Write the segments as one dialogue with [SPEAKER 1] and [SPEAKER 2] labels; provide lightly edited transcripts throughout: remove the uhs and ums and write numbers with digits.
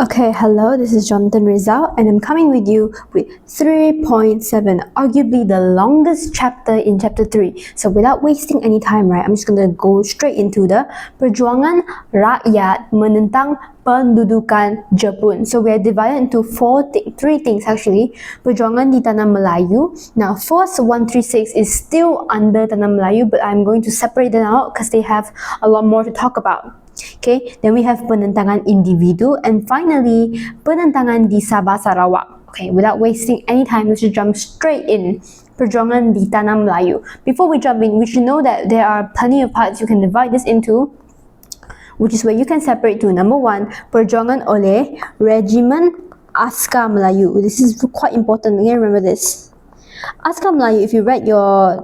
[SPEAKER 1] Okay, hello, this is Jonathan Rizal and I'm coming with you with 3.7, arguably the longest chapter in chapter 3. So without wasting any time, right, I'm just going to go straight into the Perjuangan, Rakyat, Menentang, Pendudukan, JEPUN. So we are divided into three things actually. Perjuangan di Tanah Melayu. Now, Force 136 is still under Tanah Melayu, but I'm going to separate them out because they have a lot more to talk about. Okay, then we have penentangan individu, and finally penentangan di Sabah Sarawak. Okay, without wasting any time, let's just jump straight in. Perjuangan di Tanah Melayu. Before we jump in, we should know that there are plenty of parts you can divide this into, which is where you can separate to number 1, perjuangan oleh Regimen Askar Melayu. This is quite important. Again, remember this. Askar Melayu, if you read your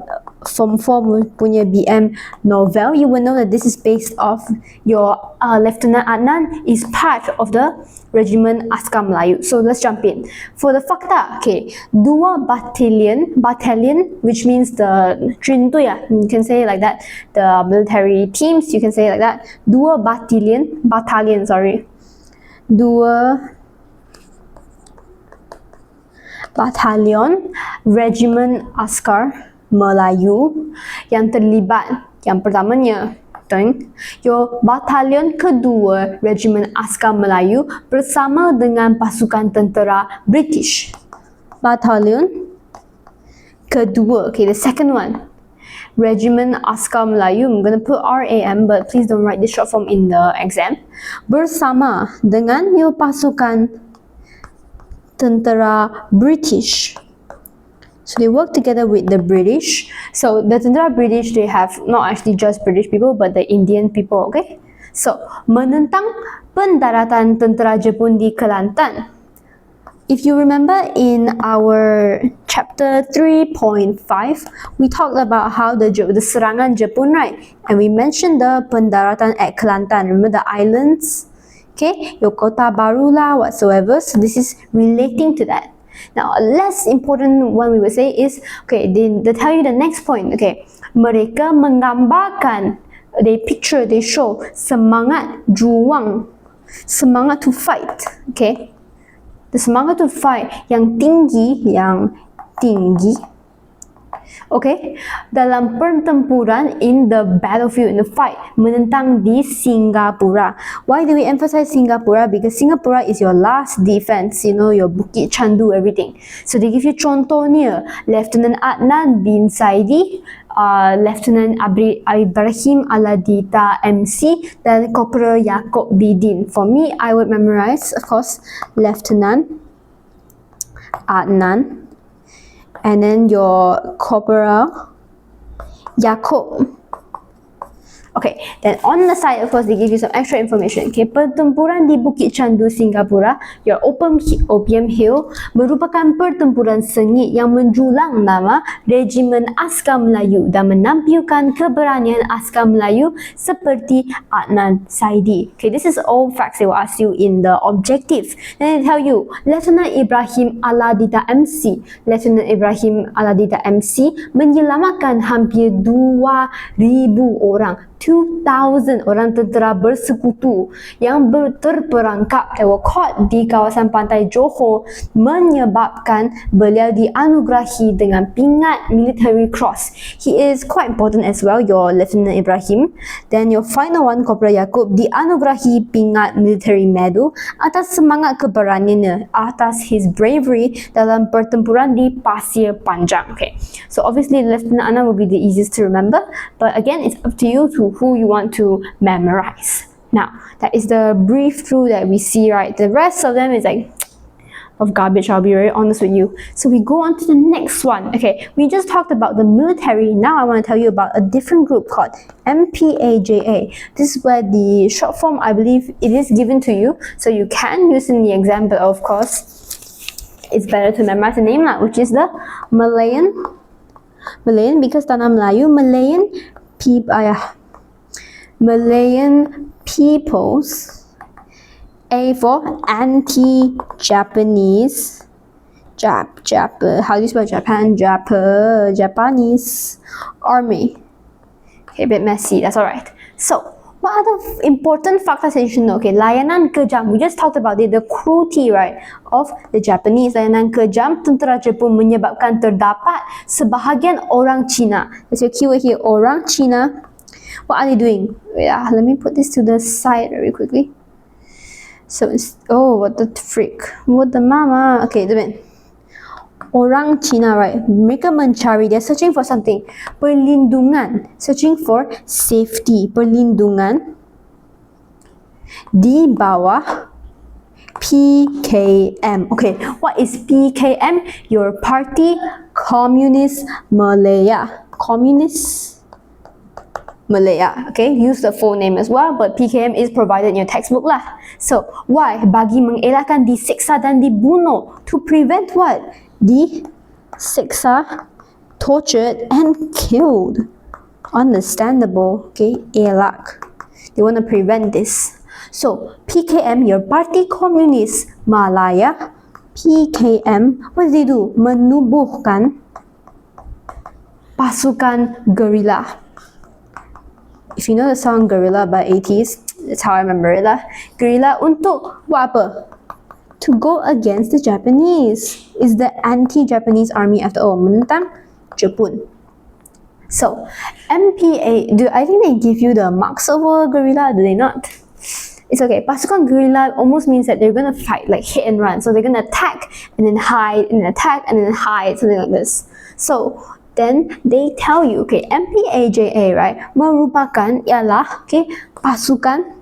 [SPEAKER 1] Form 4 punya BM novel, you will know that this is based off your Lieutenant Adnan is part of the Regimen Askar Melayu. So let's jump in. For the fakta, okay, 2 battalion, which means the junto, yeah, you can say it like that. The military teams, you can say it like that. 2 battalion, 2 Batalion Regimen Askar Melayu yang terlibat. Yang pertamanya, your batalion kedua Regimen Askar Melayu bersama dengan pasukan tentera British. Batalion kedua, okay, the second one, Regimen Askar Melayu. I'm going to put RAM, but please don't write this short form in the exam. Bersama dengan your pasukan tentera British. So they work together with the British. So the tentera British, they have not actually just British people, but the Indian people, okay? So, menentang pendaratan tentera Jepun di Kelantan. If you remember in our chapter 3.5, we talked about how the serangan Jepun, right? And we mentioned the pendaratan at Kelantan. Remember the islands? Okay, your Kota Baru lah, whatsoever. So this is relating to that. Now, a less important one we would say is, okay, they tell you the next point. Okay, mereka menggambarkan, they picture, they show semangat juang, semangat to fight. Okay, the semangat to fight yang tinggi. Okay, dalam pertempuran, in the battlefield, in the fight, menentang di Singapura. Why do we emphasize Singapura? Because Singapura is your last defense, you know, your Bukit Chandu, everything. So they give you contohnya, Lieutenant Adnan bin Saidi, Lieutenant Ibrahim Aladita MC, dan Corporal Yaakob Bidin. For me, I would memorize, of course, Lieutenant Adnan, and then your Corporal Yaakob. Okay, then on the side, of course, they give you some extra information. Okay, pertempuran di Bukit Chandu, Singapura, your Opium Hill, merupakan pertempuran sengit yang menjulang nama Regimen Askar Melayu dan menampilkan keberanian Askar Melayu seperti Adnan Saidi. Okay, this is all facts they will ask you in the objective. Then they tell you, Lieutenant Ibrahim Aladita MC. Lieutenant Ibrahim Aladita MC menyelamatkan hampir 2,000 orang. 2,000 orang tentera bersekutu yang terperangkap, they were caught di kawasan pantai Johor, menyebabkan beliau dianugerahi dengan pingat military cross. He is quite important as well, your Lieutenant Ibrahim. Then your final one, Corporal Yaakob, dianugerahi pingat military medal atas semangat keberaniannya, atas his bravery dalam pertempuran di Pasir Panjang. Okay, so obviously Lieutenant Anna will be the easiest to remember, but again, it's up to you to who you want to memorize. Now, that is the brief through that we see, right? The rest of them is like of garbage, I'll be very honest with you. So we go on to the next one. Okay, we just talked about the military. Now I want to tell you about a different group called MPAJA. This is where the short form, I believe, it is given to you, so you can use in the exam, but of course, it's better to memorize the name lah, which is the Malayan, because Tanah Melayu, Malayan People's, A for anti-Japanese, how do you spell Japan? Japanese Army. Okay, a bit messy, that's alright. So, What are the important factors that you should know? Okay, layanan kejam. We just talked about it, the cruelty, right, of the Japanese. Layanan kejam tentera Jepun menyebabkan terdapat sebahagian orang Cina. That's your keyword here, orang Cina. What are they doing? Yeah, let me put this to the side very quickly. So it's, oh, what the freak? What the mama? Okay, the orang Cina, right? Mereka mencari, they're searching for something. Perlindungan, searching for safety. Perlindungan di bawah PKM. Okay, what is PKM? Your Party Communist Malaya. Communist Malaya. Okay, use the full name as well, but PKM is provided in your textbook lah. So, why? Bagi mengelakkan disiksa dan dibunuh. To prevent what? Disiksa, tortured, and killed. Understandable. Okay, elak. They want to prevent this. So, PKM, your Parti Komunis Malaya, PKM, what do they do? Menubuhkan pasukan guerrilla. If you know the song Guerrilla by 80s, that's how I remember it lah. Guerrilla untuk buat apa? To go against the Japanese. Is the anti-Japanese army after all. Menentang JEPUN. So, MPA, I think they give you the marks of a guerrilla, do they not? It's okay. Pasukan guerrilla almost means that they're gonna fight, like hit and run. So they're gonna attack and then hide, and then attack and then hide, something like this. So then they tell you, okay, MPAJA, right, merupakan ialah, okay, pasukan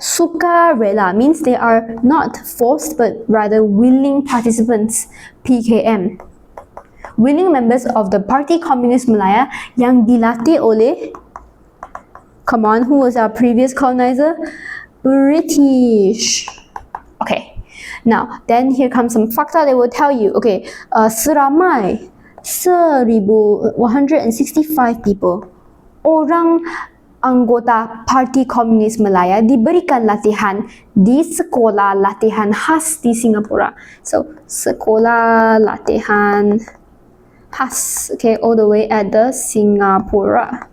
[SPEAKER 1] sukarela, means they are not forced but rather willing participants. PKM, willing members of the Parti Komunis Malaya yang dilatih oleh, come on, who was our previous colonizer? British. Okay, now then here comes some facta they will tell you. Okay, seramai 1,165 people, orang anggota Parti Komunis Malaya diberikan latihan di sekolah latihan khas di Singapura. So, sekolah latihan khas, okay, all the way at the Singapura.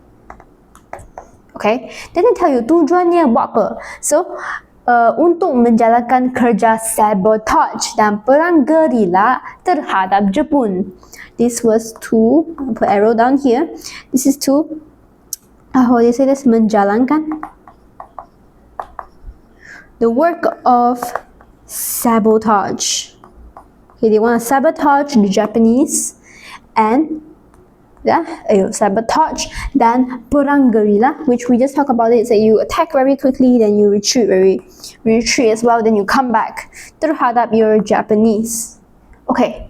[SPEAKER 1] Okay, then they tell you tujuannya buat apa. So, untuk menjalankan kerja sabotage dan perang gerila terhadap Jepun. This was to, I'll put arrow down here. This is to, how do you say this? Menjalankan the work of sabotage. Okay, they want to sabotage the Japanese and sabotage dan perang guerrilla, which we just talked about it. So you attack very quickly, then you retreat as well, then you come back terhadap your Japanese. Okay,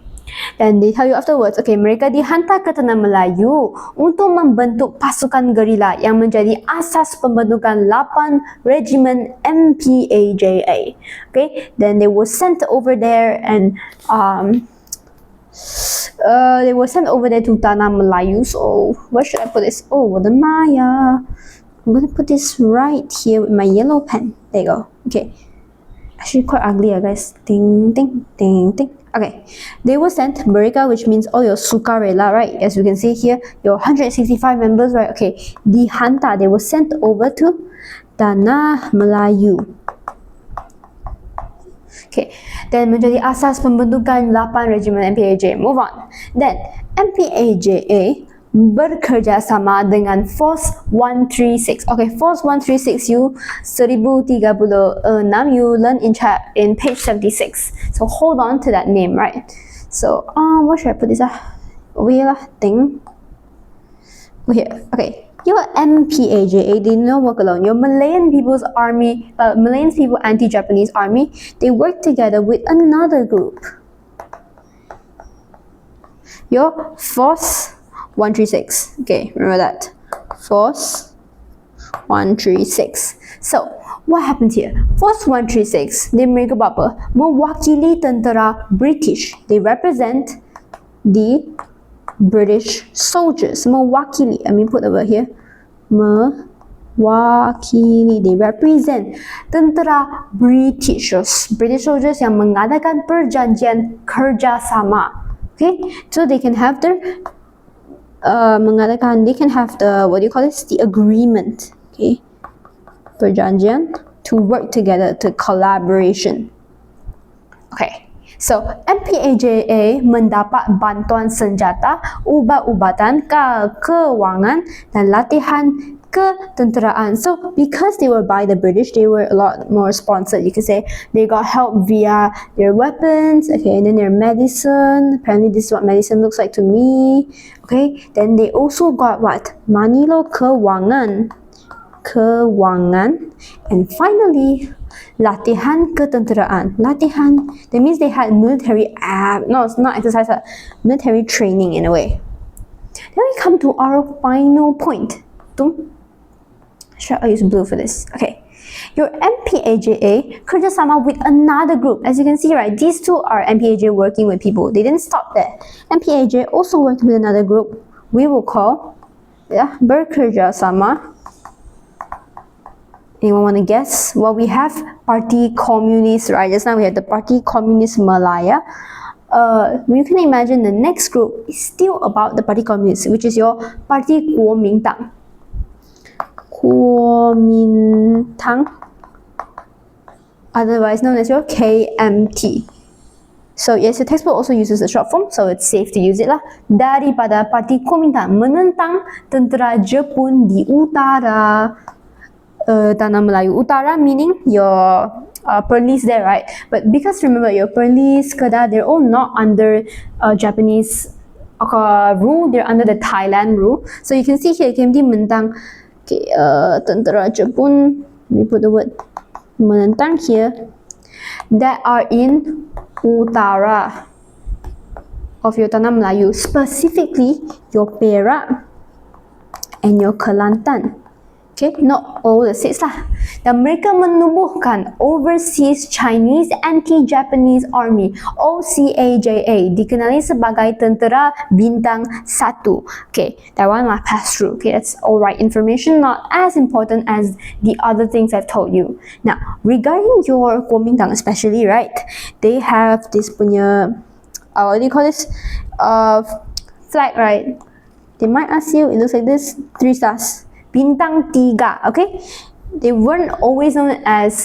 [SPEAKER 1] then they tell you afterwards, okay, mereka dihantar ke Tanah Melayu untuk membentuk pasukan guerrilla yang menjadi asas pembentukan 8 Regimen MPAJA. Okay, then they were sent over there and they were sent over there to Tanah Melayu. So where should I put this? Oh, what the Maya. I'm gonna put this right here with my yellow pen. There you go. Okay. Actually quite ugly, guys. Ding, ding, ding, ding. Okay. They were sent mereka, which means all your sukarela, right? As you can see here, your 165 members, right? Okay. Dihantar. They were sent over to Tanah Melayu. Okay, then menjadi asas pembentukan 8 Regimen MPAJA. Move on. Then MPAJA bekerjasama dengan Force 136. Okay, Force 136 you 1036 you learn in page 76. So hold on to that name, right? So what should I put this over here lah? Thing. Over here. Okay. Your MPAJA did not work alone. Your Malayan People's Army, Malayan People Anti-Japanese Army, they worked together with another group. Your Force 136. Okay, remember that. Force 136. So, what happened here? Force 136, they mereka buat apa? Mewakili tentera British. They represent the British soldiers. Mewakili, I mean put over here. Mewakili, they represent tentera British soldiers yang mengadakan perjanjian kerjasama. Okay, so they can have their they can have the, what do you call this? The agreement. Okay, Perjuangan, to work together, to collaboration. Okay, so MPAJA mendapat bantuan senjata, ubat-ubatan, kewangan, dan latihan ketenteraan. So because they were by the British, they were a lot more sponsored. You could say they got help via their weapons, okay, and then their medicine. Apparently this is what medicine looks like to me. Okay, then they also got what? Money lo, kewangan, and finally latihan ketenteraan. Latihan, that means they had military no, it's not exercise, military training in a way. Then we come to our final point. I'll use blue for this. Okay, your MPAJA kerjasama with another group. As you can see, right, these two are MPAJ working with people. They didn't stop there. MPAJ also worked with another group. We will call, berkerjasama. Anyone want to guess? Well, we have Parti Komunis, right? Just now we had the Parti Komunis Malaya. You can imagine the next group is still about the Parti Komunis, which is your Parti Kuomintang. Kuomintang, otherwise known as your KMT. So yes, the textbook also uses the short form, so it's safe to use it lah. Daripada Parti Kuomintang menentang tentera Jepun di utara Tanah Melayu. Utara meaning your Perlis there, right? But because remember, your Perlis, Kedah, they're all not under Japanese rule, they're under the Thailand rule. So you can see here, KMT menentang tentera Jepun, let me put the word menentang here, that are in utara of your Tanah Melayu, specifically your Perak and your Kelantan. Okay, not all the states lah. Dan mereka menubuhkan Overseas Chinese Anti-Japanese Army, OCAJA, dikenali sebagai Tentera Bintang 1. Okay, that one I passed through. Okay, that's alright information, not as important as the other things I've told you. Now, regarding your Kuomintang especially, right, they have this punya, what do you call this? Flag, right? They might ask you, it looks like this, 3 stars. Bintang 3, okay? They weren't always known as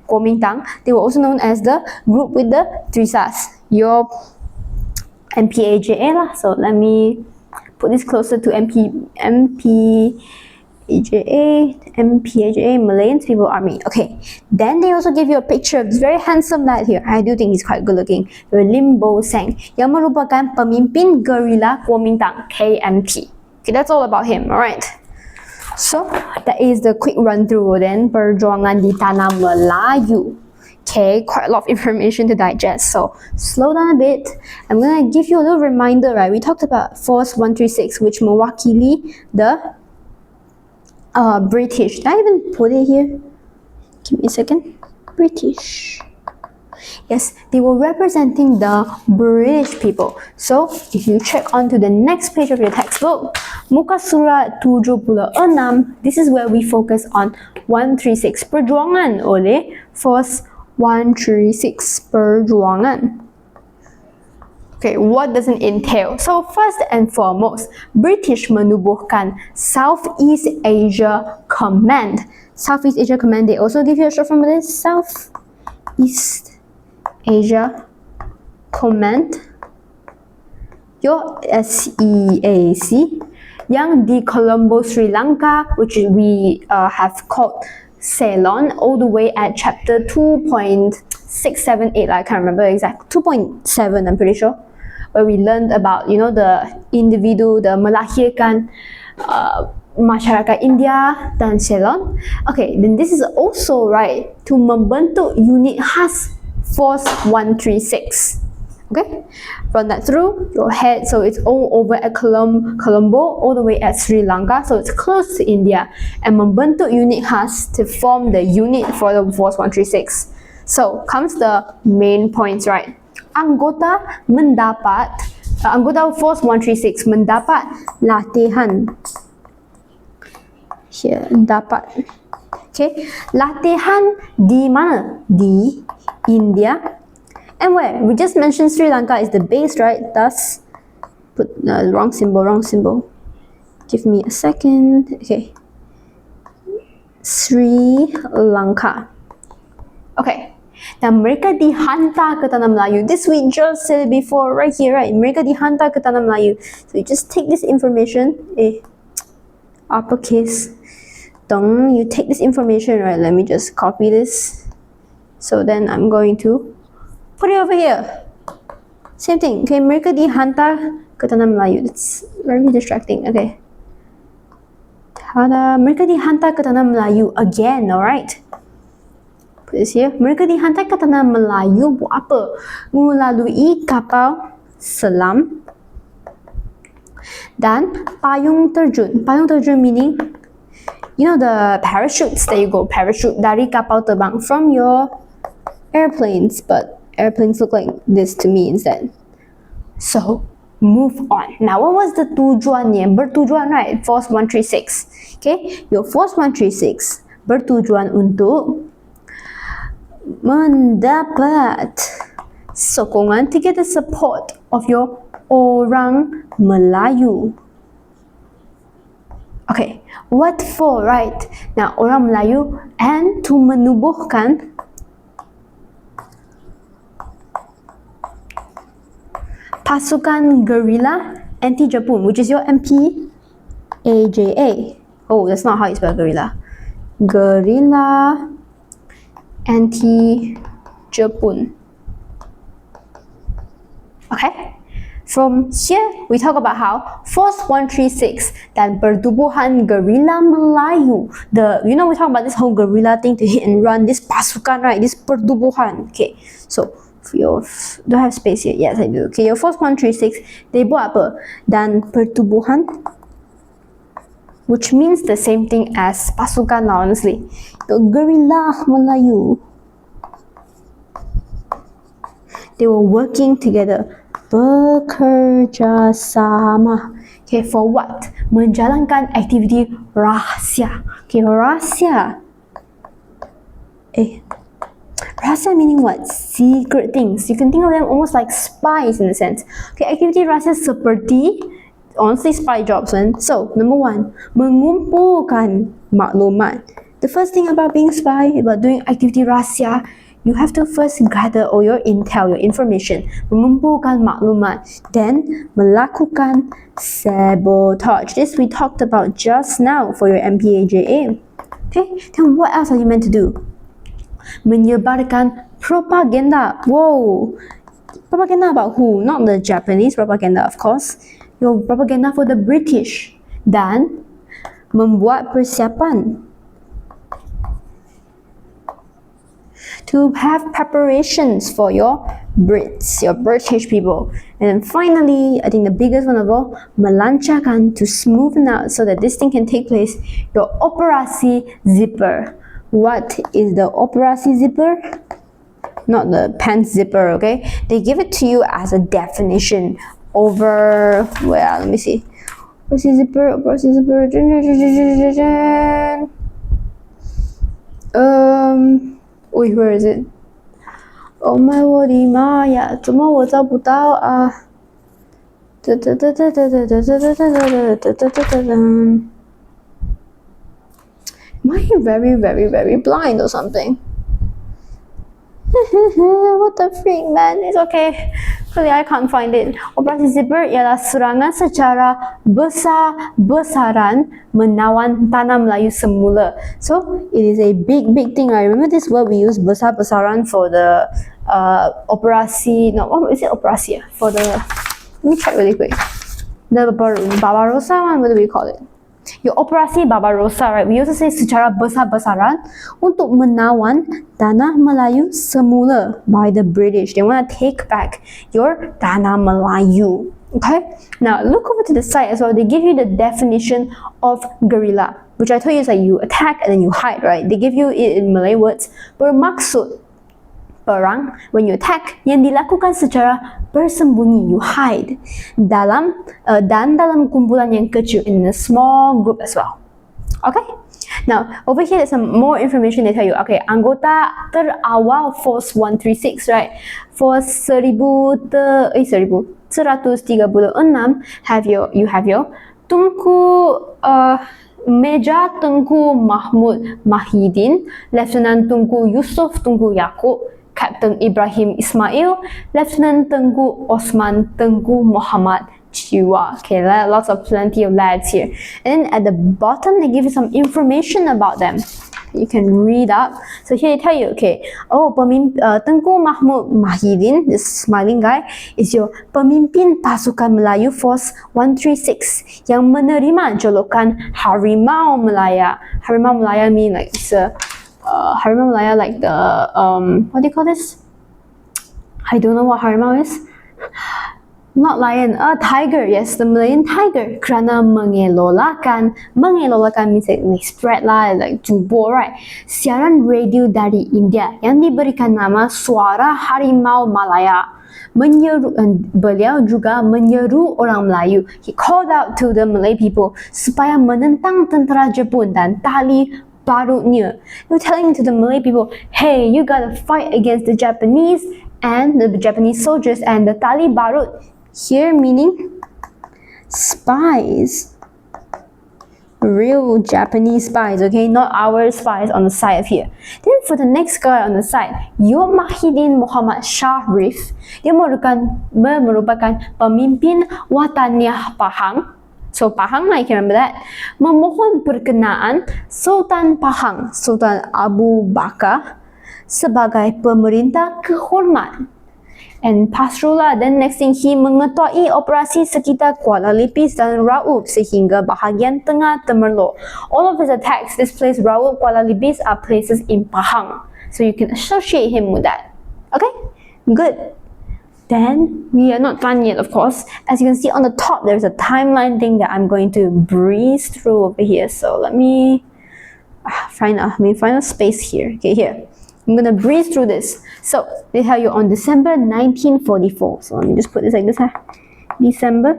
[SPEAKER 1] Kuomintang. They were also known as the group with the 3 stars. Your MPAJA lah. So let me put this closer to MPAJA, Malayan People Army. Okay. Then they also give you a picture of this very handsome lad here. I do think he's quite good looking. Lim Bo Seng, yang merupakan pemimpin guerrilla Kuomintang, KMT. Okay, that's all about him. Alright. So that is the quick run through then Perjuangan di Tanah Melayu. Okay, quite a lot of information to digest. So slow down a bit. I'm gonna give you a little reminder, right? We talked about Force 136, which mewakili the British. Did I even put it here? Give me a second. British. Yes, they were representing the British people. So, if you check onto the next page of your textbook, Muka Surat 76, this is where we focus on 136, Perjuangan oleh Force 136, Perjuangan. Okay, what does it entail? So, first and foremost, British menubuhkan Southeast Asia Command. Southeast Asia Command, they also give you a short form of this, Southeast Asia Command, your SEAC, yang di Colombo, Sri Lanka, which we have called Ceylon, all the way at chapter 2.678, I can't remember exactly, 2.7 I'm pretty sure, where we learned about, you know, the individu, the melahirkan masyarakat India dan Ceylon. Okay, then this is also right to membentuk unit khas Force 136. Okay, run that through your head. So it's all over at Colombo, all the way at Sri Lanka. So it's close to India. And membentuk unit khas to form the unit for the Force 136. So comes the main points, right? Anggota Force 136 mendapat latihan. Here, dapat. Okay, latihan di mana? Di India. And where? We just mentioned Sri Lanka is the base, right? Thus, put wrong symbol. Give me a second. Okay. Sri Lanka. Okay. Now mereka dihantar ke tanah Melayu. This we just said it before right here, right? Mereka dihantar ke tanah Melayu. So you just take this information, uppercase. You take this information, right? Let me just copy this. So then I'm going to put it over here. Same thing. Okay, mereka dihantar ke tanah Melayu. It's very distracting. Okay. Mereka dihantar ke tanah Melayu again, alright? Put this here. Mereka dihantar ke tanah Melayu buat apa? Melalui kapal selam dan payung terjun. Payung terjun meaning, you know the parachutes that you go parachute dari kapal terbang from your airplanes, but airplanes look like this to me instead. So move on. Now what was the tujuannya? Bertujuan, right? Force 136. Okay, your Force 136 bertujuan untuk mendapat sokongan to get the support of your orang Melayu. Okay, what for, right? Now orang Melayu and to menubuhkan pasukan guerrilla anti-JEPUN, which is your MPAJA. Oh, that's not how you spell guerrilla. Guerrilla anti-JEPUN. Okay? From here, we talk about how Force 136 dan pertubuhan guerrilla Melayu. We talk about this whole guerrilla thing to hit and run, this pasukan, right? This pertubuhan. Okay, so do I have space here? Yes, I do. Okay, your Force 136, they buat apa? Dan pertubuhan, which means the same thing as pasukan lah, honestly. The guerrilla Melayu. They were working together. Bekerja sama. Okay, for what? Menjalankan aktiviti rahsia. Okay, rahsia. Rahsia meaning what? Secret things. You can think of them almost like spies in a sense. Okay, aktiviti rahsia seperti honestly spy jobs, man. So, number 1, mengumpulkan maklumat. The first thing about being spy, about doing aktiviti rahsia, you have to first gather all your intel, your information, mengumpulkan maklumat, then melakukan sabotage. This we talked about just now for your MPAJA. Okay, then what else are you meant to do? Menyebarkan propaganda. Whoa, propaganda about who? Not the Japanese propaganda, of course. Your propaganda for the British. Dan membuat persiapan. To have preparations for your Brits, your British people. And then finally, I think the biggest one of all, melancarkan, to smoothen out so that this thing can take place, your operasi zipper. What is the operasi zipper? Not the pants zipper, okay? They give it to you as a definition over, well, let me see. Operasi zipper. Wait, where is it? Oh my word, Maya, 怎么我找不到啊? Am I very, very, very blind or something? What the freak, man? It's okay. Really, I can't find it. Operasi zipper ialah serangan secara besar-besaran menawan tanah Melayu semula. So, it is a big, big thing. I remember this word we use, besar-besaran, for the operasi. No, what is it? Operasi. For the, let me check really quick. The Barbarossa one, what do we call it? Your operasi Barbarossa, right? We also say secara besar-besaran untuk menawan tanah Melayu semula by the British. They want to take back your tanah Melayu. Okay? Now, look over to the side as well. They give you the definition of guerrilla, which I told you is like you attack and then you hide, right? They give you it in Malay words. Bermaksud perang, when you attack, yang dilakukan secara bersembunyi, you hide dan dalam kumpulan yang kecil, in a small group as well. Okay? Now, over here there's some more information they tell you. Okay, anggota terawal Force 136, right? Force 136 you have your Tunku Major Tengku Mahmud Mahidin, Lieutenant Tengku Yusuf Tengku Yaakob, Captain Ibrahim Ismail, Lieutenant Tengku Osman Tengku Muhammad Jiwa. Okay, lots of plenty of lads here. And then at the bottom, they give you some information about them. You can read up. So here they tell you, okay, Tengku Mahmud Mahidin, this smiling guy, is your pemimpin pasukan Melayu Force 136 yang menerima julukan Harimau Melaya. Harimau Melaya mean like it's a Harimau Melaya, like the what do you call this? I don't know what Harimau is. Not lion, a tiger. Yes, the Malayan tiger. Kerana mengelolakan means like spread lah, like jubur, right? Siaran radio dari India yang diberikan nama Suara Harimau Malaya. Beliau juga menyeru orang Melayu. He called out to the Malay people supaya menentang tentera Jepun dan tali barutnya. They were telling to the Malay people, hey, you gotta fight against the Japanese and the Japanese soldiers and the tali barut. Here meaning spies. Real Japanese spies, okay? Not our spies on the side of here. Then for the next guy on the side, Yo Mahidin Muhammad Sharif, dia merupakan pemimpin Wataniah Pahang. So Pahang, I can remember that. Memohon perkenaan Sultan Pahang, Sultan Abu Bakar, sebagai pemerintah kehormat. And Pasrullah, then next thing, he mengetuai operasi sekitar Kuala Lipis dan Raub sehingga bahagian tengah Temerloh. All of his attacks, this place Raub, Kuala Lipis, are places in Pahang. So you can associate him with that. Okay? Good. Then, we are not done yet, of course. As you can see on the top, there's a timeline thing that I'm going to breeze through over here. So let me find a space here. Okay, here. I'm gonna breeze through this. So they tell you on December 1944. So let me just put this like this. December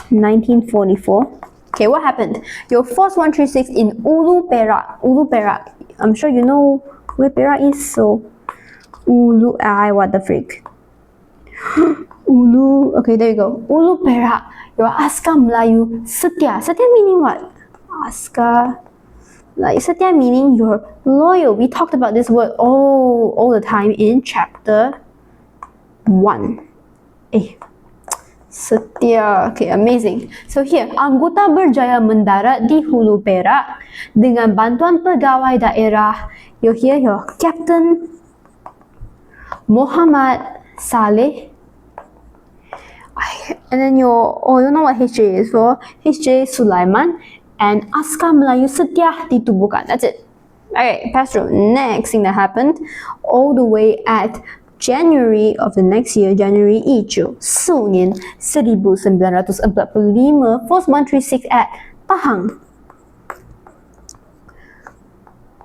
[SPEAKER 1] 1944. Okay, what happened? Your Force 136 in Ulu Perak. Ulu Perak. I'm sure you know where Perak is. So Ulu. What the freak? Ulu. Okay, there you go. Ulu Perak. Your Askar Melayu Setia. Setia meaning what? Askar. Like Satya meaning you're loyal. We talked about this word all the time in chapter 1. Satya. Okay, amazing. So here, anggota berjaya mendarat di Hulu Perak dengan bantuan pegawai daerah. You're here, your Captain Muhammad Saleh. And then you don't know what HJ is for. HJ Sulaiman. And Askar Melayu Setia ditubuhkan. That's it. Okay, pass through. Next thing that happened, all the way at January of the next year, January 4 年 1945, Force 136 at Pahang.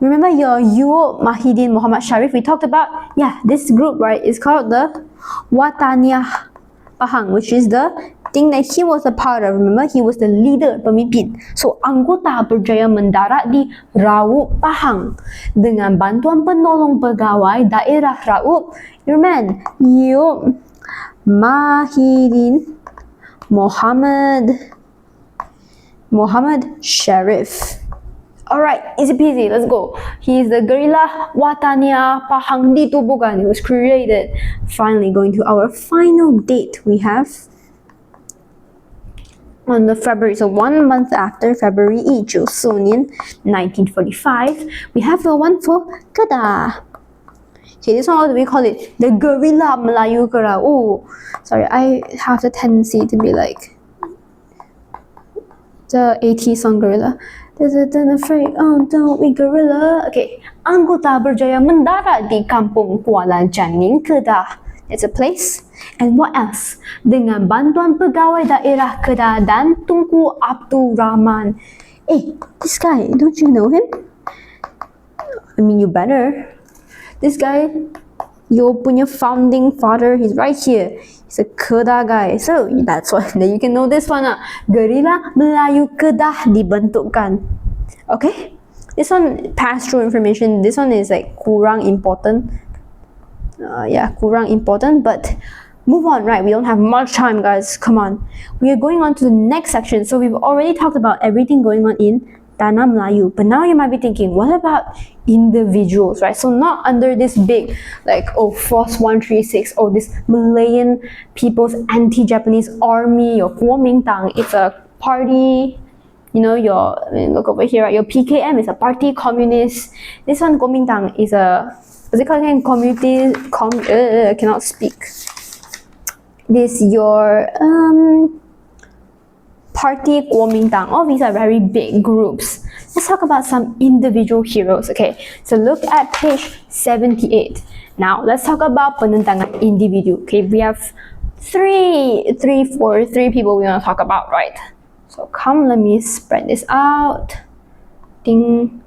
[SPEAKER 1] Remember your Yo Mahidin Muhammad Sharif we talked about? Yeah, this group, right, is called the Wataniah Pahang, which is the thing that he was a part of. Remember, he was the leader, pemimpin. So, anggota berjaya mendarat di Raub Pahang dengan bantuan penolong pegawai daerah Raub. Your man, Yo Mahidin Muhammad Sharif. Alright, easy peasy, let's go. He is the guerrilla Wataniah Pahang ditubuhkan. It was created. Finally, going to our final date we have on the February, so 1 month after February 4 年 1945, we have the one for Kedah. Okay, this one, what do we call it? The guerrilla Melayu Kedah. Oh, sorry, I have the tendency to be like the 80s song Guerrilla. Don't afraid, oh don't we guerrilla. Okay, anggota berjaya mendarat di Kampung Kuala Janin, Kedah. It's a place. And what else? Dengan bantuan pegawai daerah Kedah dan Tunku Abdul Rahman. This guy, don't you know him? I mean, you better. This guy, your punya founding father, he's right here. He's a Kedah guy. So, that's why you can know this one. Guerrilla Melayu Kedah dibentukkan. Okay? This one, pass-through information. This one is like kurang important. Kurang important, but move on, right? We don't have much time, guys. Come on. We are going on to the next section. So we've already talked about everything going on in Tanah Melayu. But now you might be thinking, what about individuals, right? So not under this big, like, oh, Force 136, or this Malayan People's Anti-Japanese Army, or Kuomintang. It's a party. You know, look over here, right? Your PKM is a party communist. This one, Kuomintang, is a, what's it called again? Community, cannot speak. This your party Kuomintang. All these are very big groups. Let's talk about some individual heroes, okay? So look at page 78. Now, let's talk about Penentangan individu. Okay, we have three people we want to talk about, right? So come, let me spread this out. Ding.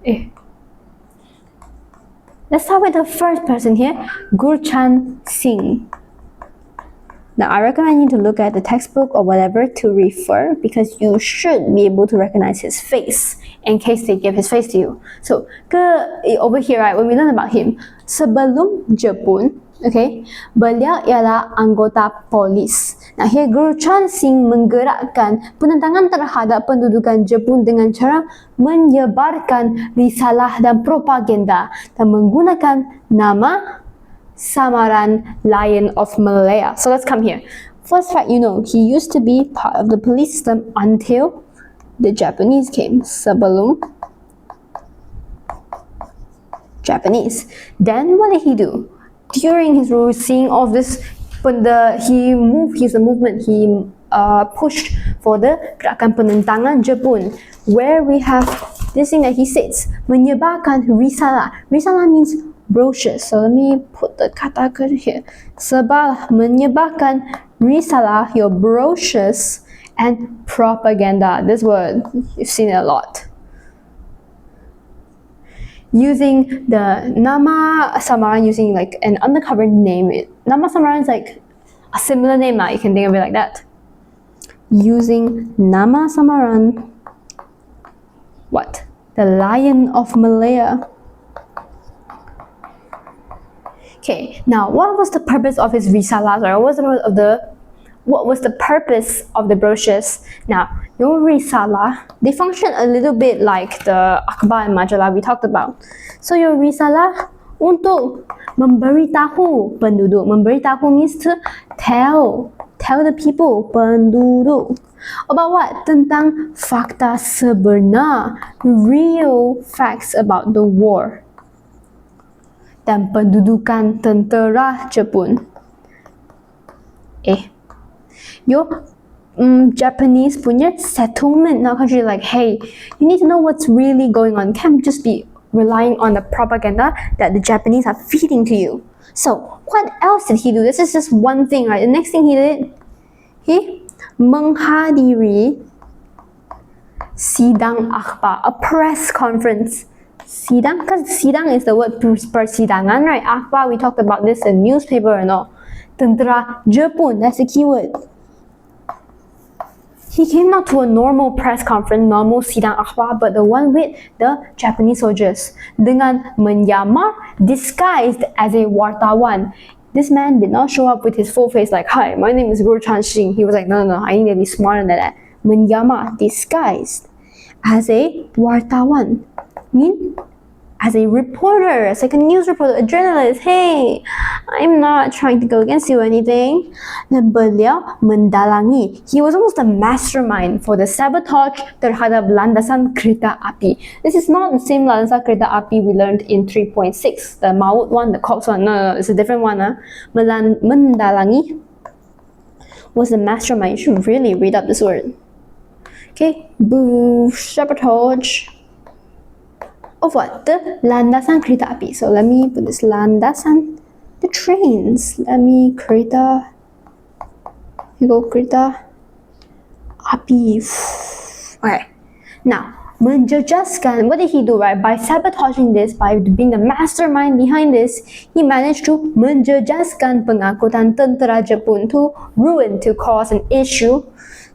[SPEAKER 1] Let's start with the first person here, Gurchan Singh. Now, I recommend you to look at the textbook or whatever to refer, because you should be able to recognize his face in case they give his face to you. So, over here, right, when we learn about him, sebelum JEPUN, okay, beliau ialah anggota polis. Nah, here Gurchan Singh menggerakkan penentangan terhadap pendudukan JEPUN dengan cara menyebarkan risalah dan propaganda dan menggunakan nama samaran Lion of Malaya. So let's come here. First fact, you know, he used to be part of the police system until the Japanese came. Sebelum Japanese. Then what did he do? During his rule, seeing all this, he's a movement, he pushed for the gerakan penentangan JEPUN, where we have this thing that he says, menyebarkan risalah. Risalah means brochures. So let me put the kata here. Menyebarkan risalah, your brochures, and propaganda. This word, you've seen it a lot. Using the nama samaran, using like an undercover name. Nama samaran is like a similar name now. You can think of it like that. Using nama samaran. What? The Lion of Malaya. Okay, now what was the purpose of his risalah? Or what was the purpose of the brochures? Now, your risalah, they function a little bit like the akhbar and majalah we talked about. So your risalah untuk memberitahu penduduk. Memberitahu means to tell the people, penduduk. About what? Tentang fakta sebenar, real facts about the war. Dan pendudukan tentera JEPUN. Your Japanese punya settlement now country, like, hey, you need to know what's really going on. Can't just be relying on the propaganda that the Japanese are feeding to you. So what else did he do? This is just one thing, right? The next thing he did, he menghadiri sidang akhbar, a press conference. Sidang, because sidang is the word persidangan, right? Akhbar, we talked about this in newspaper and all. Tentera JEPUN, that's the keyword. He came not to a normal press conference, normal sidang akhbar, but the one with the Japanese soldiers. Dengan menyamar, disguised as a wartawan. This man did not show up with his full face like, hi, my name is Gurchan Singh. He was like, no, I need to be smarter than that. Menyamar, disguised as a wartawan. Mean as a reporter, as like a news reporter, a journalist. Hey, I'm not trying to go against you or anything. Dan beliau mendalangi. He was almost a mastermind for the sabotage terhadap landasan kereta api. This is not the same landasan kereta api we learned in 3.6, the Maut one, the Cox one. No, it's a different one. Mendalangi was the mastermind. You should really read up this word. Okay, boo, sabotage of what? The landasan kereta api. So let me put this landasan, the trains. Let me kereta. You go kereta api. Okay. Now, menjejaskan. What did he do, right? By sabotaging this, by being the mastermind behind this, he managed to menjejaskan pengangkutan tentera JEPUN, to ruin, to cause an issue.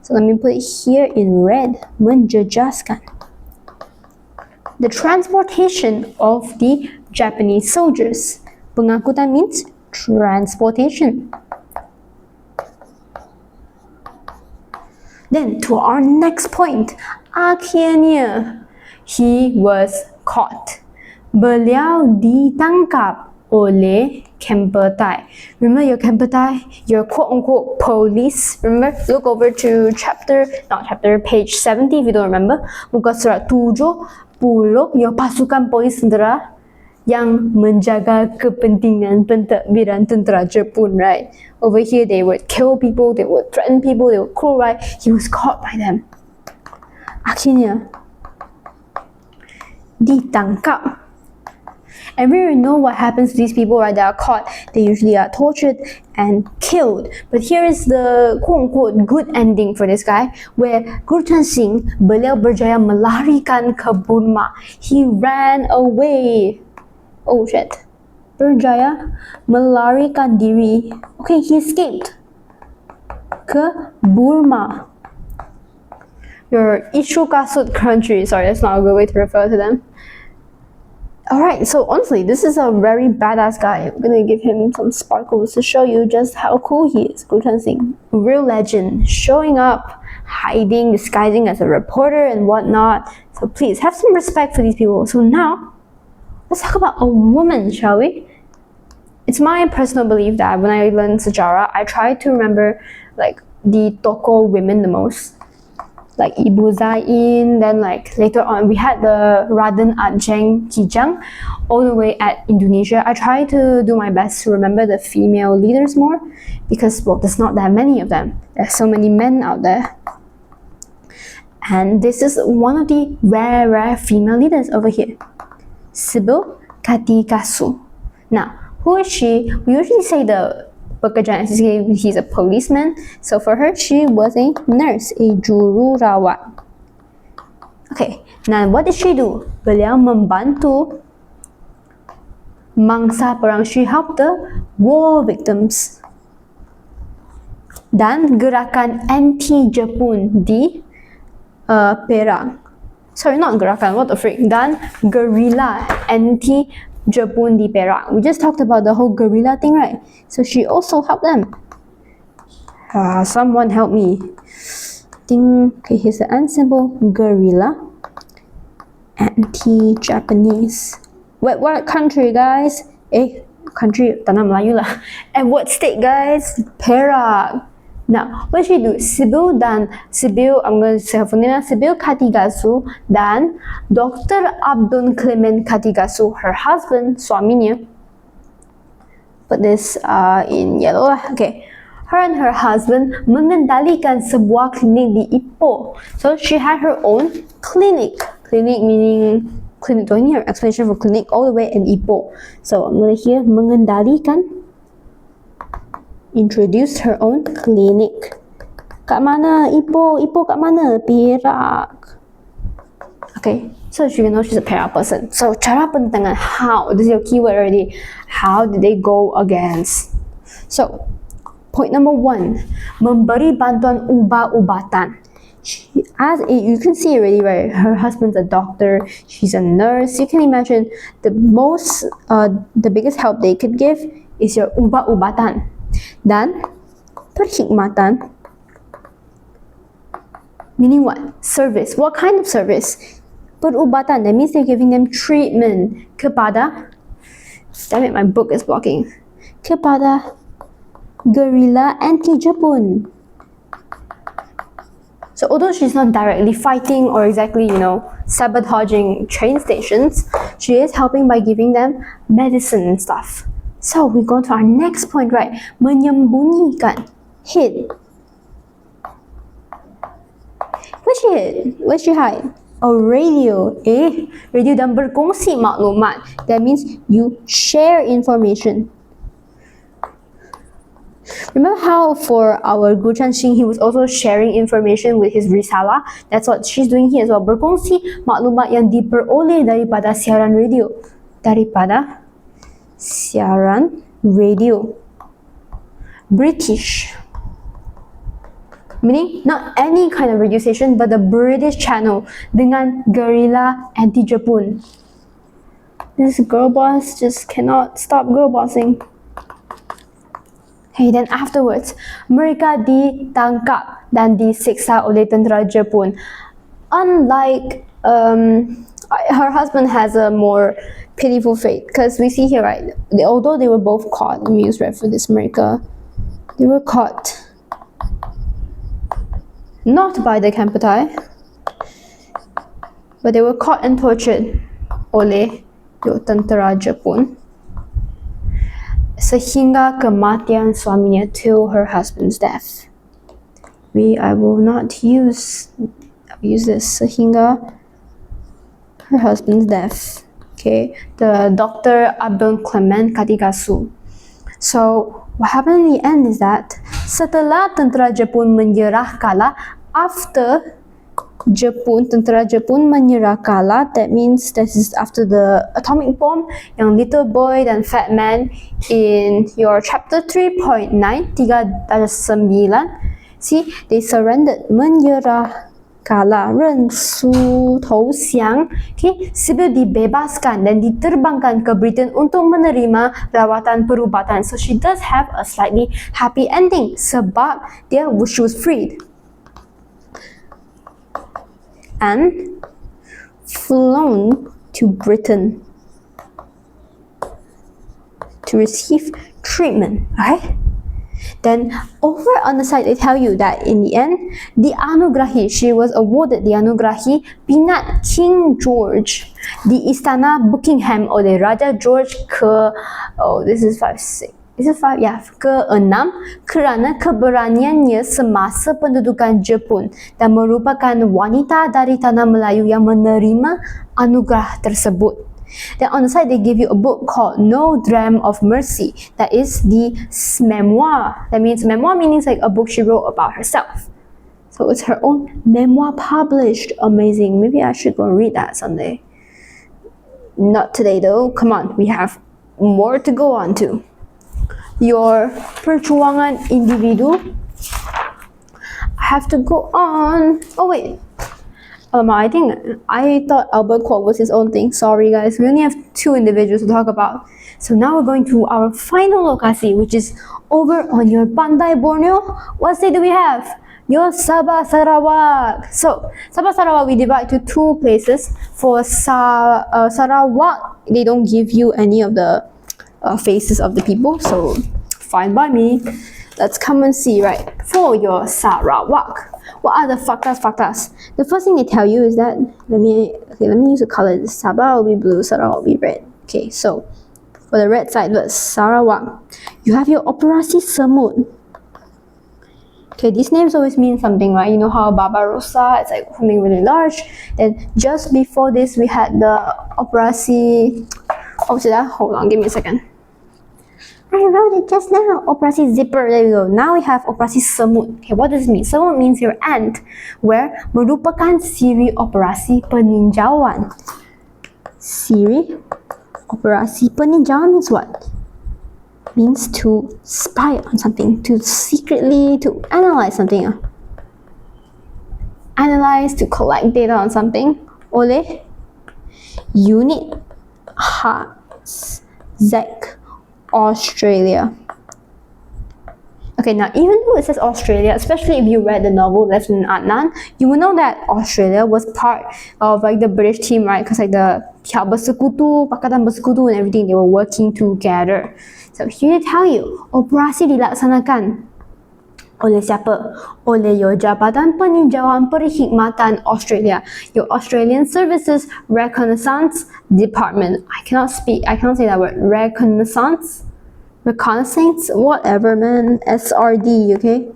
[SPEAKER 1] So let me put it here in red. Menjejaskan the transportation of the Japanese soldiers. Pengangkutan means transportation. Then to our next point, akhirnya he was caught. Beliau ditangkap oleh camper Thai. Remember your camper Thai, your quote-unquote police. Remember, look over to page 70 if you don't remember. Muka surat 70, your pasukan polis tentera yang menjaga kepentingan pentadbiran tentera Jepun, right? Over here, they would kill people, they would threaten people, they would cruel, right? He was caught by them. Akhirnya, ditangkap. And we already know what happens to these people, right? They are caught. They usually are tortured and killed. But here is the quote-unquote good ending for this guy, where Gurchan Singh, beliau berjaya melarikan ke Burma. He ran away. Oh shit. Berjaya melarikan diri. Okay, he escaped ke Burma. Your Ichukasut country. Sorry, that's not a good way to refer to them. Alright, so honestly, this is a very badass guy. I'm gonna give him some sparkles to show you just how cool he is. Gurchan Singh, real legend, showing up, hiding, disguising as a reporter and whatnot. So please, have some respect for these people. So now, let's talk about a woman, shall we? It's my personal belief that when I learn sejarah, I try to remember like the tokoh women the most. Like Ibu Zain, then like later on we had the Raden Ajeng Kijang all the way at Indonesia. I try to do my best to remember the female leaders more because, well, there's not that many of them. There's so many men out there. And this is one of the rare female leaders over here. Sibyl Katikasu. Now, who is she? We usually say the pekerjaan he's a policeman. So for her, she was a nurse, a jururawat. Okay, now what did she do? Beliau membantu mangsa perang. She helped the war victims. Dan gerakan anti-Jepun di Perak. Sorry, not gerakan, what the freak. Dan guerrilla anti-Jepun di Perak. We just talked about the whole guerrilla thing, right? So she also helped them. Someone help me. Okay, here's the end symbol. Guerrilla anti-Japanese. What country, guys? Country, tanah Melayu lah. And what state, guys? Perak. Now, what did she do? Sibyl, I'm going to say her full name, Sibyl Katigasu, dan Dr. Abdul Clement Katigasu, her husband, suaminya. Put this in yellow. Okay. Her and her husband mengendalikan sebuah klinik di Ipoh. So she had her own clinic. Clinic meaning clinic. Don't hear explanation for clinic all the way in Ipoh. So I'm going to hear mengendalikan. Introduced her own clinic. Kat mana? Ipoh kat mana? Perak. Okay, so you know she's a Perak person. So cara penentangan, how? This is your keyword already. How did they go against? So, point number 1, memberi bantuan ubat-ubatan. You can see already, right? Her husband's a doctor, she's a nurse. You can imagine the biggest help they could give is your ubat-ubatan. Dan perkhidmatan, meaning what? Service. What kind of service? Perubatan, that means they're giving them treatment kepada, damn it, my book is blocking, kepada guerrilla anti-Jepun. So although she's not directly fighting or exactly, sabotaging train stations, she is helping by giving them medicine and stuff. So we go to our next point, right? Menyembunyikan, hid. Where's she hid? Where's she hide? A radio, radio dan berkongsi maklumat. That means you share information. Remember how for our Gurchan Singh, he was also sharing information with his risalah? That's what she's doing here as well. Berkongsi maklumat yang diperoleh daripada siaran radio. Daripada siaran radio. British. Meaning, not any kind of radio station, but the British channel dengan guerrilla anti-Jepun. This girl boss just cannot stop girl bossing. Okay, then afterwards, mereka ditangkap dan disiksa oleh tentera Jepun. Unlike her husband has a more pitiful fate, because we see here, right, although they were both caught, let me use red for this, mereka, they were caught not by the Kamputai, but they were caught and tortured oleh tentera Jepun sehingga kematian suaminya, till her husband's death. I will not use this, sehingga her husband's death. Okay, the Dr. Abdul Clement Katikasu. So what happened in the end is that setelah tentera Jepun menyerah kalah, after tentera Jepun menyerah kalah, that means this is after the atomic bomb, yang little boy dan fat man in your chapter 3.9, 3-9, see, they surrendered, menyerah kalah, 认输投降, okay, sibil dibebaskan dan diterbangkan ke Britain untuk menerima rawatan perubatan. So she does have a slightly happy ending sebab she was freed and flown to Britain to receive treatment, right? Then over on the side, they tell you that in the end, she was awarded the Anugrahi Pinat King George di Istana Buckingham oleh Raja George ke-6 kerana keberaniannya semasa pendudukan Jepun dan merupakan wanita dari tanah Melayu yang menerima anugerah tersebut. Then on the side they give you a book called No Dram of Mercy, that is the memoir. That means memoir means like a book she wrote about herself. So it's her own memoir published. Amazing. Maybe I should go read that someday. Not today though. Come on, we have more to go on to. Your Perjuangan individu. I have to go on. Oh wait. I thought Albert Quote was his own thing. Sorry guys, we only have 2 individuals to talk about. So now we're going to our final lokasi, which is over on your Pantai Borneo. What state do we have? Your Sabah Sarawak. So Sabah Sarawak we divide to 2 places. For Sarawak, they don't give you any of the faces of the people, so fine by me. Let's come and see, right? For your Sarawak, what are the factors? The first thing they tell you is that, let me use a color. Sabah will be blue, Sarawak will be red. Okay, so for the red side, let's Sarawak. You have your Operasi Semut. Okay, these names always mean something, right? You know how Barbarossa, it's like something really large. Then just before this, we had the Operasi. Hold on, give me a second. I wrote it just now. Operasi Zipper. There we go. Now we have Operasi Semut. Okay, what does it mean? Semut means your ant, where merupakan siri operasi peninjauan. Siri operasi peninjauan means what? Means to spy on something, to secretly to analyze something. Analyze, to collect data on something. Oleh unit Zek Australia. Okay, now even though it says Australia, especially if you read the novel Lieutenant Adnan, you will know that Australia was part of like the British team, right? Because like the Pihak Bersekutu, Pakatan Bersekutu and everything, they were working together. So here they tell you, operasi dilaksanakan oleh siapa? Oleh your Jabatan Peninjauan Perkhidmatan Australia, your Australian Services Reconnaissance Department. I cannot say that word. Reconnaissance, whatever, man. SRD, okay?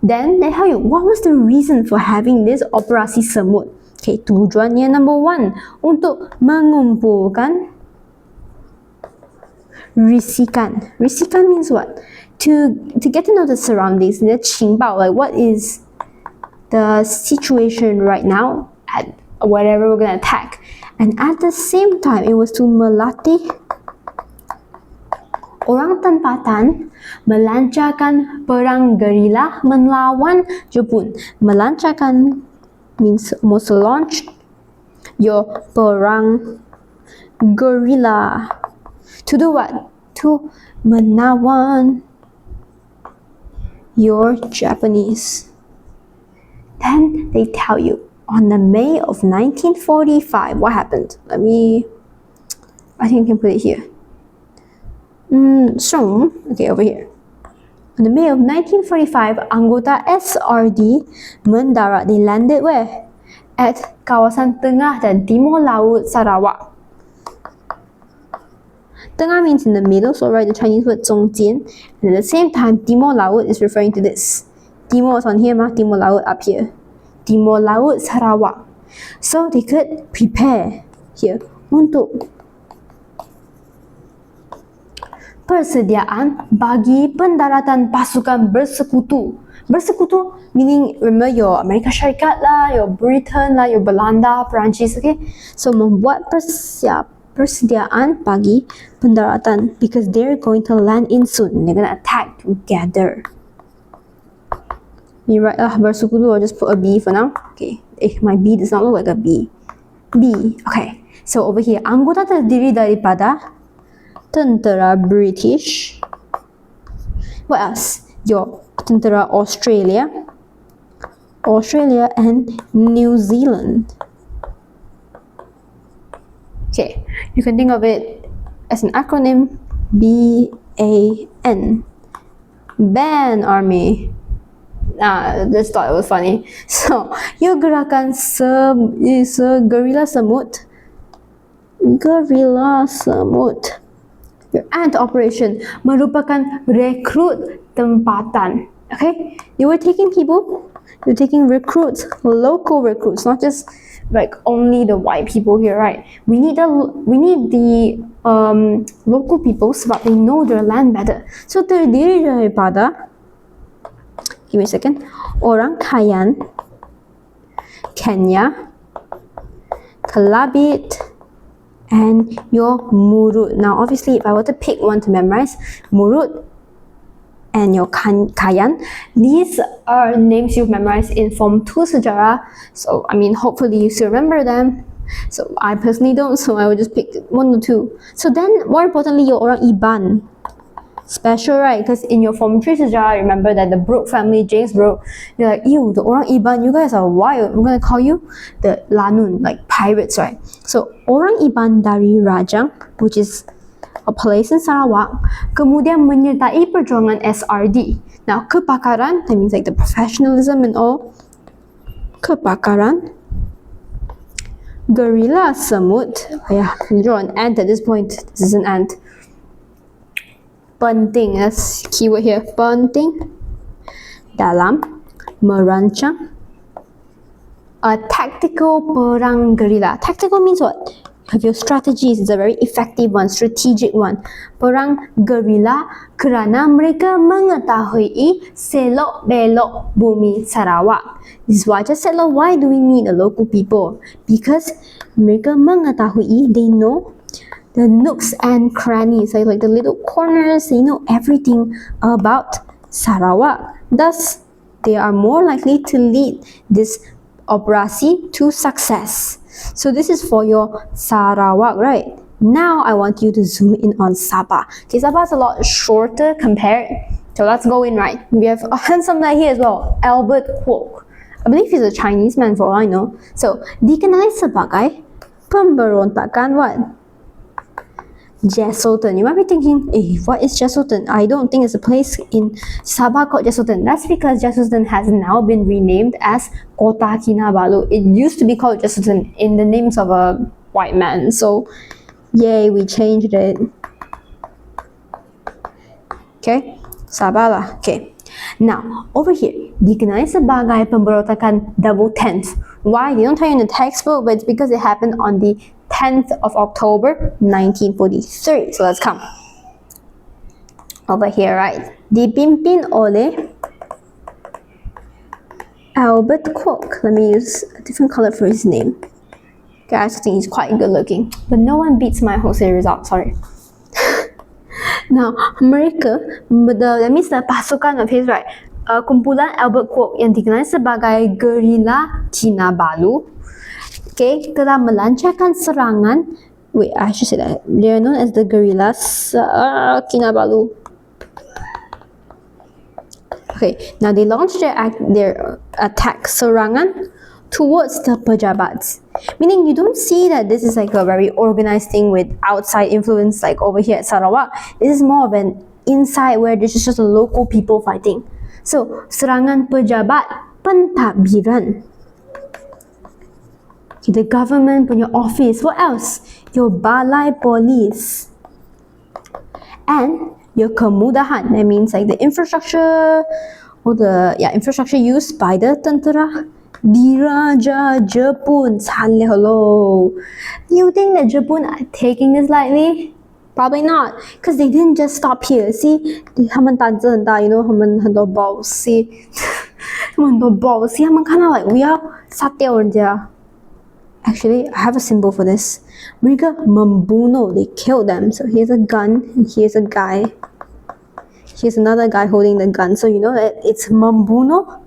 [SPEAKER 1] Then they tell you, what was the reason for having this Operasi Semut? Okay, tujuannya number 1, untuk mengumpulkan risikan. Risikan means what? To get to know the surroundings, the 情报, like what is the situation right now at whatever we're going to attack. And at the same time, it was to melatih orang tempatan melancarkan perang gerila melawan Jepun. Melancarkan means almost launch your perang guerrilla. To do what? To menawan you're Japanese. Then they tell you, on the May of 1945, what happened? I think I can put it here. Okay, over here. On the May of 1945, anggota SRD mendarat. They landed where? At kawasan tengah dan timur laut Sarawak. Tengah means in the middle, so write the Chinese word 中间. And at the same time, timur laut is referring to this. Timur is on here, timur laut up here. Timur laut Sarawak. So they could prepare here untuk persediaan bagi pendaratan pasukan bersekutu. Bersekutu meaning, remember your Amerika Syarikat lah, your Britain lah, your Belanda, Perancis, okay? So membuat persediaan bagi pendaratan because they're going to land in soon. They're going to attack together. You write bersekutu, I'll just put a B for now. Okay, my B does not look like a B. B, okay. So over here, anggota terdiri daripada tentera British. What else? Your tentera Australia and New Zealand. Okay, you can think of it as an acronym BAN. BAN Army. Just thought it was funny. So, your gerakan Guerrilla Semut. Your ant operation merupakan rekrut tempatan. Okay, you were taking people, you're taking recruits, local recruits, not just like only the white people here, right? We need the local people sebab they know their land better. So terdiri daripada, give me a second, orang Kayan, Kenya, Kelabit, and your Murut. Now obviously if I were to pick one to memorize, Murut and your Kayan, these are names you've memorized in Form 2 Sejarah. So hopefully you still remember them. So I personally don't, so I would just pick one or two. So then more importantly, your orang Iban. Special, right? Because in your Form 3 Sejarah, remember that the Brooke family, James Brooke, you're like, ew, the orang Iban, you guys are wild. I'm going to call you the Lanun, like pirates, right? So orang Iban dari Rajang, which is a place in Sarawak, kemudian menyertai perjuangan SRD. Now, kepakaran, that means like the professionalism and all. Kepakaran. Guerrilla Semut. Oh yeah, you draw an ant at this point. This is an ant. Penting, that's keyword here. Penting dalam merancang a tactical perang guerrilla. Tactical means what? Have your strategies. It's a very effective one, strategic one. Perang guerrilla kerana mereka mengetahui selok belok bumi Sarawak. This is why I just said, why do we need the local people? Because mereka mengetahui, they know the nooks and crannies, like the little corners, they know everything about Sarawak. Thus, they are more likely to lead this operasi to success. So this is for your Sarawak, right? Now I want you to zoom in on Sabah. Okay, Sabah is a lot shorter compared. So let's go in, right? We have a handsome guy here as well, Albert Kwok. I believe he's a Chinese man for all I know. So, dikenali sebagai pemberontakan what? Jesultan. You might be thinking, what is Jesultan? I don't think it's a place in Sabah called Jesultan. That's because Jesultan has now been renamed as Kota Kinabalu. It used to be called Jesultan in the names of a white man. So, yay, we changed it. Okay, Sabah lah. Okay. Now, over here, dikenali sebagai pemberontakan double 10th. Why? They don't tell you in the textbook, but it's because it happened on the 10th of October 1943. So let's come over here, right? Dipimpin oleh Albert Kwok. Let me use a different color for his name. Guys, I think he's quite good looking, but no one beats my Jose result. Sorry. Now, mereka, that means the pasukan of his, right? Kumpulan Albert Kwok yang dikenali sebagai Guerrilla Kinabalu, okay, telah melancarkan serangan. Wait, I should say that they are known as the Guerrillas Kinabalu. Okay, now they launched their attack serangan towards the Pejabats. Meaning you don't see that this is like a very organized thing with outside influence like over here at Sarawak. This is more of an inside where this is just the local people fighting. So, serangan pejabat pentadbiran. Okay, the government punya office. What else? Your balai polis. And your kemudahan. That means like the infrastructure or the infrastructure used by the tentera. Diraja JEPUN. Hello. Do you think that JEPUN are taking this lightly? Probably not, because they didn't just stop here. See, 他们胆子很大 you know, 他们很多 balls. See, 他们很多 balls. See, 他们看到 like 我要杀掉人家。Actually, I have a symbol for this. Mereka membunuh. They killed them. So here's a gun, and here's a guy. Here's another guy holding the gun. So you know that it's membunuh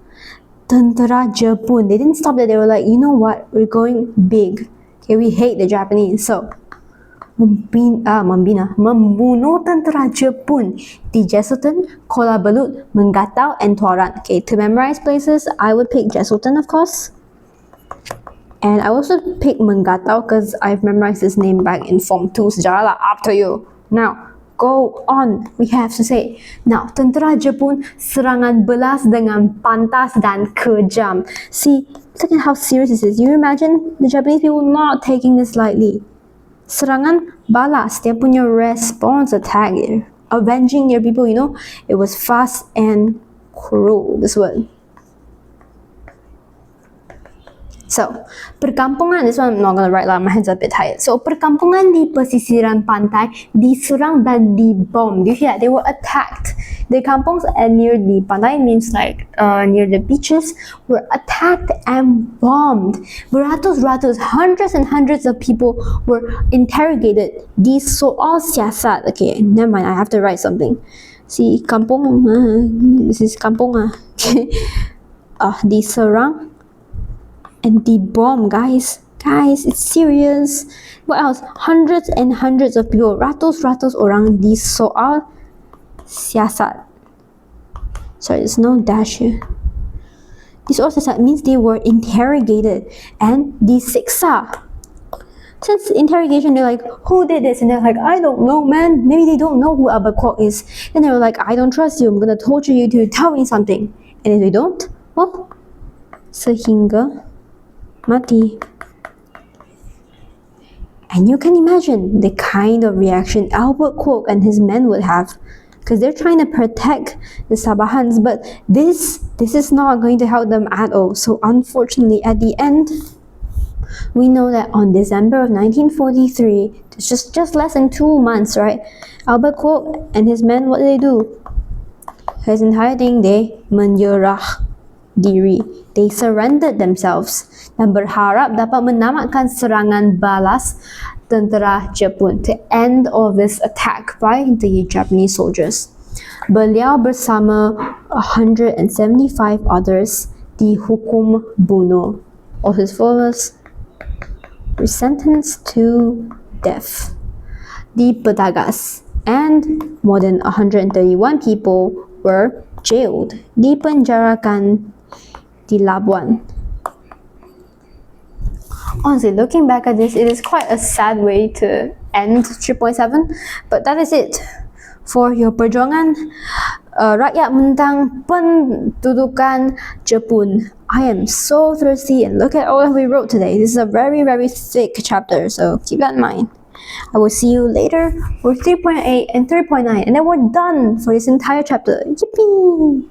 [SPEAKER 1] tentera JEPUN. They didn't stop there. They were like, you know what? We're going big. Okay, we hate the Japanese. So membunuh tentera JEPUN di Jesutan, Kuala Belut, Menggatau, and Tuaran. Okay, to memorize places, I would pick Jesutan, of course. And I also pick Menggatau because I've memorized this name back in Form 2 sejarah lah, up to you. Now, go on. We have to say. Now, tentera JEPUN serangan belas dengan pantas dan kejam. See, look at how serious this is. You imagine the Japanese people not taking this lightly. Serangan balas, dia punya response attack, avenging their people, you know, it was fast and cruel, this word. So, perkampungan, this one I'm not gonna write lah, my hands are a bit tired. So, perkampungan di pesisiran pantai diserang dan dibom. Do you hear that? They were attacked. The kampungs near the pantai means like near the beaches were attacked and bombed. Beratus-ratus, hundreds and hundreds of people were interrogated. Di soal siasat. Okay, never mind, I have to write something. See, kampung, this is kampung. Diserang and debomb, guys. Guys, it's serious. What else? Hundreds and hundreds of people. Ratus-ratus orang di soal siasat. Sorry, there's no dash here. Di soal siasat means they were interrogated and disiksa. Since interrogation, they're like, who did this? And they're like, I don't know, man. Maybe they don't know who Abba Kwok is. Then they were like, I don't trust you. I'm gonna torture you to tell me something. And if they don't, well, sehingga mati. And you can imagine the kind of reaction Albert Kwok and his men would have, because they're trying to protect the Sabahans, but this is not going to help them at all. So unfortunately, at the end, we know that on December of 1943, it's just less than 2 months, right? Albert Kwok and his men, what did they do? His entire thing, they menyerah diri. They surrendered themselves dan berharap dapat menamatkan serangan balas tentera JEPUN to end all this attack by the Japanese soldiers. Beliau bersama 175 others dihukum bunuh. All his followers were sentenced to death. Dipetagas, and more than 131 people were jailed. Dipenjarakan di Labuan. Honestly, looking back at this, it is quite a sad way to end 3.7, but that is it for your Perjuangan, Rakyat Menentang, Pendudukan, JEPUN. I am so thirsty, and look at all that we wrote today. This is a very, very thick chapter, so keep that in mind. I will see you later for 3.8 and 3.9, and then we're done for this entire chapter. Yippee!